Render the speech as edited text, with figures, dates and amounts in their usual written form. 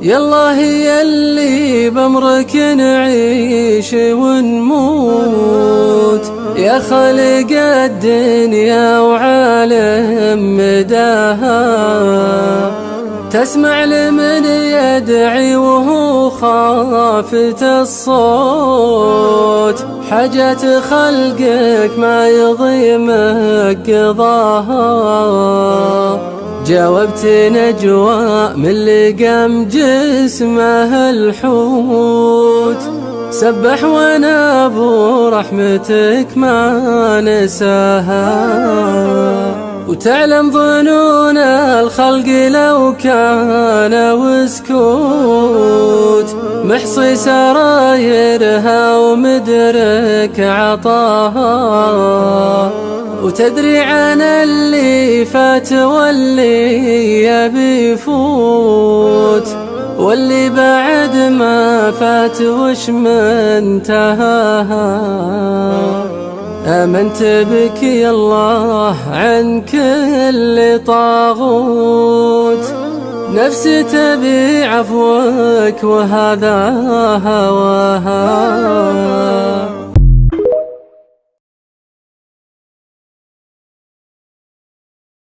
يالله هي اللي بأمرك نعيش ونموت، يا خالق الدنيا وعالم مداها. تسمع لمن يدعي وهو خافت الصوت، حاجات خلقك ما يضيمك قضاها. جاوبت نجوى من لقام جسمه الحوت، سبح وناب ورحمتك ما نساها. وتعلم ظنون الخلق لو كان وسكوت، محصي سرايرها ومدرك عطاها. وتدري عن اللي فات واللي يبي يفوت، واللي بعد ما فات وش منتهاها. آمنت بك يا الله عن كل طاغوت، نفسي تبي عفوك وهذا هواها.